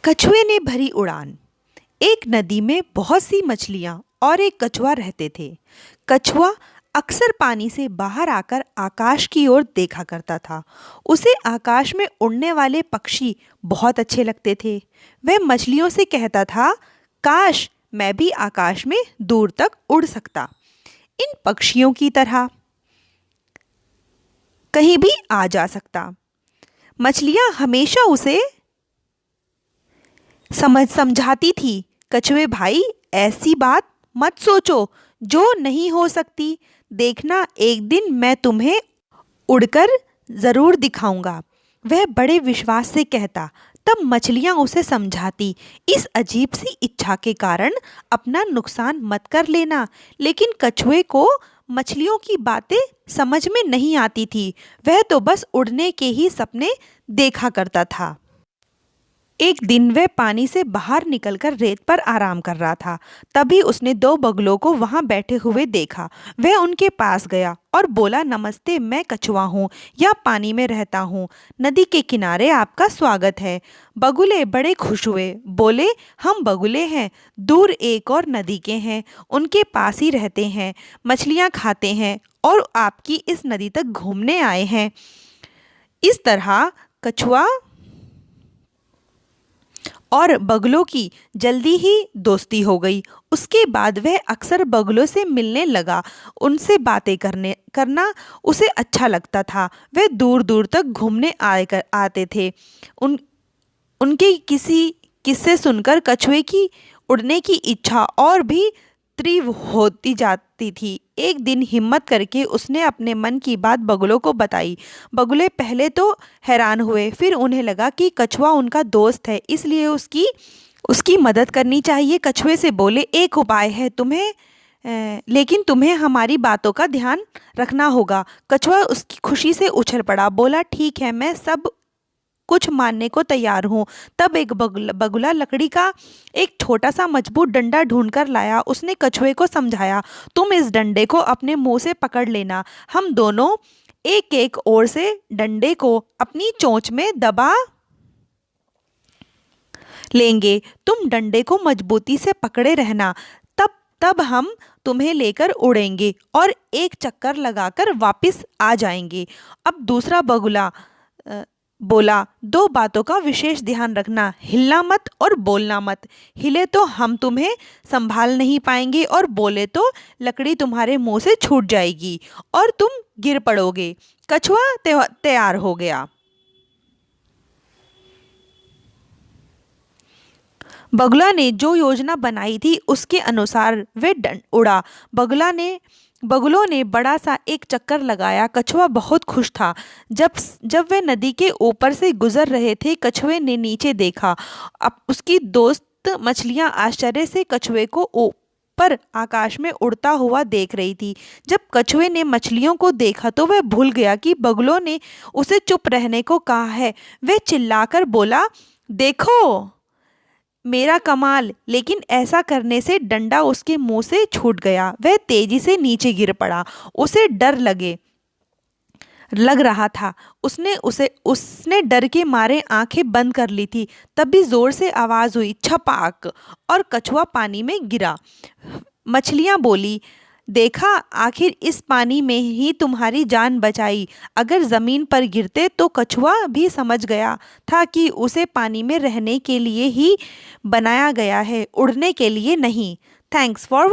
कछुए ने भरी उड़ान। एक नदी में बहुत सी मछलियां और एक कछुआ रहते थे। कछुआ अक्सर पानी से बाहर आकर आकाश की ओर देखा करता था। उसे आकाश में उड़ने वाले पक्षी बहुत अच्छे लगते थे। वह मछलियों से कहता था, काश मैं भी आकाश में दूर तक उड़ सकता, इन पक्षियों की तरह कहीं भी आ जा सकता। मछलियां हमेशा उसे समझाती थी, कछुए भाई ऐसी बात मत सोचो जो नहीं हो सकती। देखना एक दिन मैं तुम्हें उड़कर ज़रूर दिखाऊंगा। वह बड़े विश्वास से कहता। तब मछलियां उसे समझाती, इस अजीब सी इच्छा के कारण अपना नुकसान मत कर लेना। लेकिन कछुए को मछलियों की बातें समझ में नहीं आती थी। वह तो बस उड़ने के ही सपने देखा करता था। एक दिन वह पानी से बाहर निकलकर रेत पर आराम कर रहा था। तभी उसने दो बगुलों को वहां बैठे हुए देखा। वह उनके पास गया और बोला, नमस्ते, मैं कछुआ हूँ, या पानी में रहता हूँ। नदी के किनारे आपका स्वागत है। बगुले बड़े खुश हुए, बोले, हम बगुले हैं, दूर एक और नदी के हैं, उनके पास ही रहते हैं, मछलियाँ खाते हैं और आपकी इस नदी तक घूमने आए हैं। इस तरह कछुआ और बगुलों की जल्दी ही दोस्ती हो गई। उसके बाद वह अक्सर बगुलों से मिलने लगा। उनसे बातें करना उसे अच्छा लगता था। वह दूर दूर तक घूमने आते थे। उनके किसी किस्से सुनकर कछुए की उड़ने की इच्छा और भी तीव्र होती जाती थी। एक दिन हिम्मत करके उसने अपने मन की बात बगुलों को बताई। बगुले पहले तो हैरान हुए, फिर उन्हें लगा कि कछुआ उनका दोस्त है, इसलिए उसकी मदद करनी चाहिए। कछुए से बोले, एक उपाय है, लेकिन तुम्हें हमारी बातों का ध्यान रखना होगा। कछुआ उसकी खुशी से उछल पड़ा, बोला, ठीक है, मैं सब कुछ मानने को तैयार हूँ। तब एक बगुला लकड़ी का एक छोटा सा मजबूत डंडा ढूंढकर लाया। उसने कछुए को समझाया, तुम इस डंडे को अपने मुंह से पकड़ लेना। हम दोनों एक एक ओर से डंडे को अपनी चोंच में दबा लेंगे। तुम डंडे को मजबूती से पकड़े रहना। तब हम तुम्हें लेकर उड़ेंगे और एक चक्कर लगाकर वापस आ जाएंगे। अब दूसरा बगुला बोला, दो बातों का विशेष ध्यान रखना, हिलना मत और बोलना मत। हिले तो हम तुम्हें संभाल नहीं पाएंगे और बोले तो लकड़ी तुम्हारे मुंह से छूट जाएगी और तुम गिर पड़ोगे। कछुआ तैयार हो गया। बगुला ने जो योजना बनाई थी उसके अनुसार वह उड़ा। बगुलों ने बड़ा सा एक चक्कर लगाया। कछुआ बहुत खुश था। जब वे नदी के ऊपर से गुजर रहे थे, कछुए ने नीचे देखा। अब उसकी दोस्त मछलियां आश्चर्य से कछुए को ऊपर आकाश में उड़ता हुआ देख रही थी। जब कछुए ने मछलियों को देखा तो वह भूल गया कि बगुलों ने उसे चुप रहने को कहा है। वह चिल्लाकर बोला, देखो मेरा कमाल। लेकिन ऐसा करने से डंडा उसके मुंह से छूट गया। वह तेजी से नीचे गिर पड़ा। उसे डर लग रहा था। उसने डर के मारे आंखें बंद कर ली थी। तभी जोर से आवाज हुई, छपाक, और कछुआ पानी में गिरा। मछलियां बोली, देखा, आखिर इस पानी में ही तुम्हारी जान बचाई। अगर जमीन पर गिरते तो कछुआ भी समझ गया था कि उसे पानी में रहने के लिए ही बनाया गया है, उड़ने के लिए नहीं। Thanks for